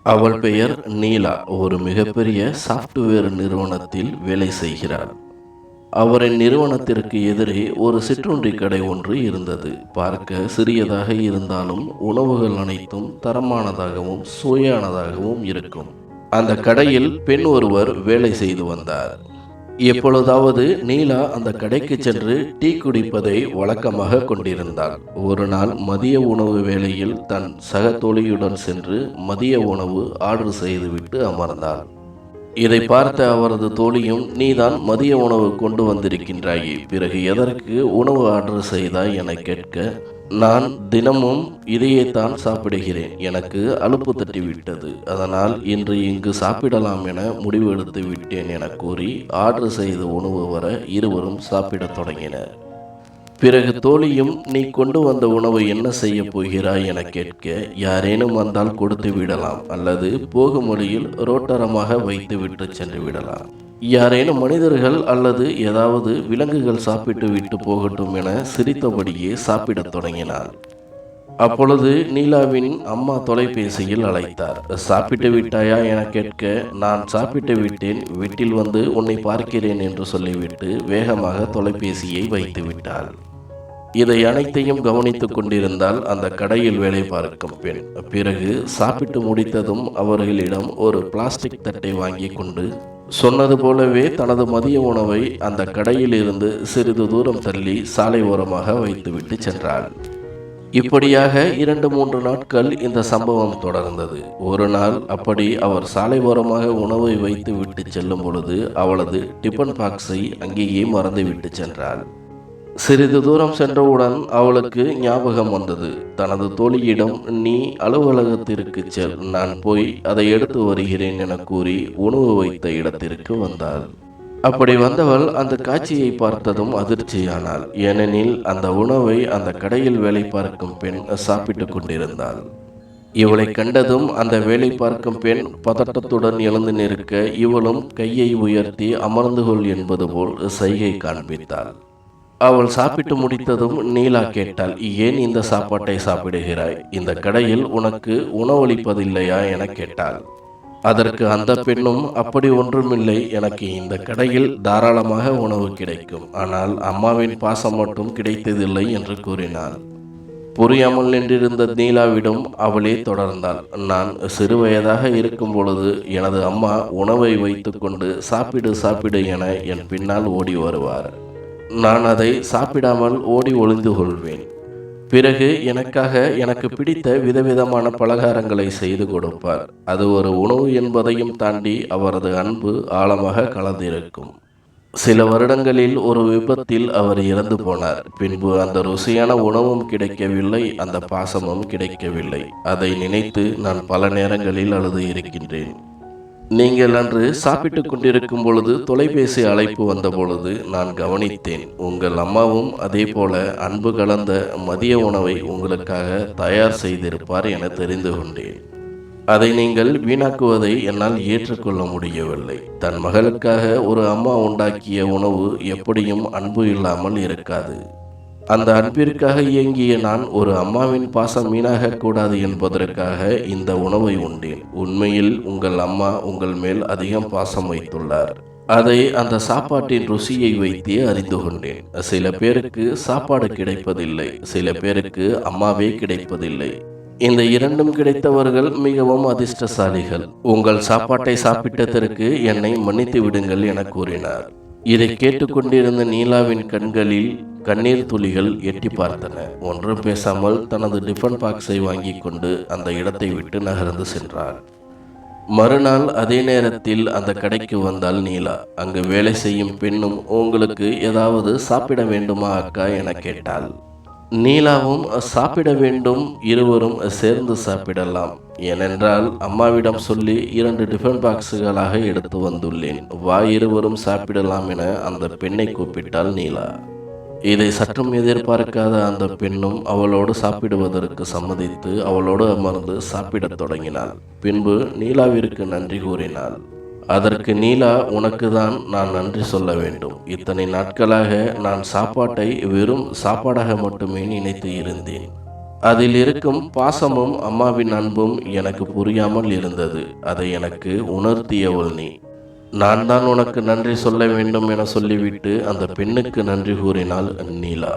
அவள் பெயர் நீலா. ஒரு மிகப்பெரிய சாப்ட்வேர் நிறுவனத்தில் வேலை செய்கிறாள். அவரின் நிறுவனத்திற்கு எதிரே ஒரு சிற்றுண்டி கடை ஒன்று இருந்தது. பார்க்க சிறியதாக இருந்தாலும் உணவுகள் அனைத்தும் தரமானதாகவும் சுவையானதாகவும் இருக்கும். அந்த கடையில் பெண் ஒருவர் வேலை செய்து வந்தார். எப்பொழுதாவது நீலா அந்த கடைக்கு சென்று டீ குடிப்பதை வழக்கமாக கொண்டிருந்தாள். ஒரு நாள் மதிய உணவு வேளையில் தன் சக தோழியுடன் சென்று மதிய உணவு ஆர்டர் செய்துவிட்டு அமர்ந்தாள். இதை பார்த்த அவரது தோழியும், நீதான் மதிய உணவு கொண்டு வந்திருக்கின்றாயே, பிறகு எதற்கு உணவு ஆர்டர் செய்தாய் என கேட்க, நான் தினமும் இதையேத்தான் சாப்பிடுகிறேன். எனக்கு அலுப்பு தட்டிவிட்டது. அதனால் இன்று இங்கு சாப்பிடலாம் என முடிவு எடுத்து விட்டேன் என கூறி ஆர்டர் செய்த உணவு வர இருவரும் சாப்பிடத் தொடங்கினர். பிறகு தோழியும், நீ கொண்டு வந்த உணவு என்ன செய்ய போகிறாய் என கேட்க, யாரேனும் வந்தால் கொடுத்து விடலாம், அல்லது போகும் வழியில் ரோட்டரமாக வைத்து விட்டு சென்று விடலாம். யாரேனும் மனிதர்கள் அல்லது ஏதாவது விலங்குகள் சாப்பிட்டு விட்டு போகட்டும் என சிரித்தபடியே சாப்பிடத் தொடங்கினார். அப்பொழுது நீலாவின் அம்மா தொலைபேசியில் அழைத்தார். சாப்பிட்டு விட்டாயா என கேட்க, நான் சாப்பிட்டு விட்டேன், வீட்டில் வந்து உன்னை பார்க்கிறேன் என்று சொல்லிவிட்டு வேகமாக தொலைபேசியை வைத்து விட்டாள். இதை அனைத்தையும் கவனித்துக் கொண்டிருந்தால் அந்த கடையில் வேலை பார்க்கும் பெண். பிறகு சாப்பிட்டு முடித்ததும் அவர்களிடம் ஒரு பிளாஸ்டிக் தட்டை வாங்கி கொண்டு சொன்னது போலவே தனது மதிய உணவை அந்த கடையில் இருந்து சிறிது தூரம் தள்ளி சாலை ஓரமாக வைத்துவிட்டு சென்றாள். இப்படியாக 2-3 நாட்கள் இந்த சம்பவம் தொடர்ந்தது. ஒரு நாள் அப்படி அவர் சாலை ஓரமாக உணவை வைத்து விட்டு செல்லும் பொழுது அவளது டிபன் பாக்ஸை அங்கேயே மறந்துவிட்டு சென்றாள். சிறிது தூரம் சென்றவுடன் அவளுக்கு ஞாபகம் வந்தது. தனது தோழியிடம், நீ அலுவலகத்திற்கு செல், நான் போய் அதை எடுத்து வருகிறேன் என கூறி உணவு வைத்த இடத்திற்கு வந்தாள். அப்படி வந்தவள் அந்த காட்சியை பார்த்ததும் அதிர்ச்சியானாள். ஏனெனில் அந்த உணவை அந்த கடையில் வேலை பார்க்கும் பெண் சாப்பிட்டு கொண்டிருந்தாள். இவளை கண்டதும் அந்த வேலை பார்க்கும் பெண் பதட்டத்துடன் எழுந்து நிற்க, இவளும் கையை உயர்த்தி அமர்ந்து கொள் என்பது போல் சைகை காண்பித்தாள். அவள் சாப்பிட்டு முடித்ததும் நீலா கேட்டாள், ஏன் இந்த சாப்பாட்டை சாப்பிடுகிறாய்? இந்த கடையில் உனக்கு உணவளிப்பதில்லையா என கேட்டாள். அதற்கு அந்த பெண்ணும், அப்படி ஒன்றுமில்லை, எனக்கு இந்த கடையில் தாராளமாக உணவு கிடைக்கும், ஆனால் அம்மாவின் பாசம் மட்டும் கிடைத்ததில்லை என்று கூறினாள். புரியாமல் நின்றிருந்த நீலாவிடம் அவளே தொடர்ந்தாள். நான் சிறுவயதாக இருக்கும் பொழுது எனது அம்மா உணவை வைத்து கொண்டு சாப்பிடு சாப்பிடு என என் பின்னால் ஓடி வருவார். நான் அதை சாப்பிடாமல் ஓடி ஒளிந்து கொள்வேன். பிறகு எனக்காக எனக்கு பிடித்த விதவிதமான பலகாரங்களை செய்து கொடுப்பார். அது ஒரு உணவு என்பதையும் தாண்டி அவரது அன்பு ஆழமாக கலந்திருக்கும். சில வருடங்களில் ஒரு விபத்தில் அவர் இறந்து போனார். பின்பு அந்த ருசியான உணவும் கிடைக்கவில்லை, அந்த பாசமும் கிடைக்கவில்லை. அதை நினைத்து நான் பல நேரங்களில் அழுது இருக்கின்றேன். நீங்கள் அன்று சாப்பிட்டு கொண்டிருக்கும் பொழுது தொலைபேசி அழைப்பு வந்த பொழுது நான் கவனித்தேன். உங்கள் அம்மாவும் அதே போல அன்பு கலந்த மதிய உணவை உங்களுக்காக தயார் செய்திருப்பார் என தெரிந்து கொண்டேன். அதை நீங்கள் வீணாக்குவதை என்னால் ஏற்றுக்கொள்ள முடியவில்லை. தன் மகளுக்காக ஒரு அம்மா உண்டாக்கிய உணவு எப்படியும் அன்பு இல்லாமல் இருக்காது. அந்த அன்பிற்காக இயங்கிய நான் ஒரு அம்மாவின் பாசம் வீணாக கூடாது என்பதற்காக இந்த உணவை உண்டேன். உண்மையில் உங்கள் அம்மா உங்கள் மேல் அதிகம் பாசம் வைத்துள்ளார். அதை அந்த சாப்பாட்டின் ருசியை வைத்தே அறிந்து கொண்டேன். சில பேருக்கு சாப்பாடு கிடைப்பதில்லை, சில பேருக்கு அம்மாவே கிடைப்பதில்லை. இந்த இரண்டும் கிடைத்தவர்கள் மிகவும் அதிர்ஷ்டசாலிகள். உங்கள் சாப்பாட்டை சாப்பிட்டதற்கு என்னை மன்னித்து விடுங்கள் என கூறினார். இதை கேட்டுக்கொண்டிருந்த நீலாவின் கண்களில் கண்ணீர் துளிகள் எட்டி பார்த்தன. ஒன்றும் பேசாமல் தனது டிஃபன் பாக்ஸை வாங்கி கொண்டு அந்த இடத்தை விட்டு நகர்ந்து சென்றார். மறுநாள் அதே நேரத்தில் அந்த கடைக்கு வந்தாள் நீலா. அங்கு வேலை செய்யும் பெண்ணும், உங்களுக்கு ஏதாவது சாப்பிட வேண்டுமா அக்கா என கேட்டாள். நீலாவும், சாப்பிட வேண்டும், இருவரும் சேர்ந்து சாப்பிடலாம். ஏனென்றால் அம்மாவிடம் சொல்லி 2 டிஃபன் பாக்ஸுகளாக எடுத்து வந்துள்ளேன், வா இருவரும் சாப்பிடலாம் என அந்த பெண்ணை கூப்பிட்டாள் நீலா. இதை சற்றும் எதிர்பார்க்காத அந்த பெண்ணும் அவளோடு சாப்பிடுவதற்கு சம்மதித்து அவளோடு அமர்ந்து சாப்பிடத் தொடங்கினாள். பின்பு நீலாவிற்கு நன்றி கூறினாள். அதற்கு நீலா, உனக்கு தான் நான் நன்றி சொல்ல வேண்டும். இத்தனை நாட்களாக நான் சாப்பாட்டை வெறும் சாப்பாடாக மட்டுமே நினைத்து இருந்தேன். அதில் இருக்கும் பாசமும் அம்மாவின் அன்பும் எனக்கு புரியாமல் இருந்தது. அதை எனக்கு உணர்த்தியவள் நீ. நான் தான் உனக்கு நன்றி சொல்ல வேண்டும் என சொல்லிவிட்டு அந்த பெண்ணுக்கு நன்றி கூறினாள் நீலா.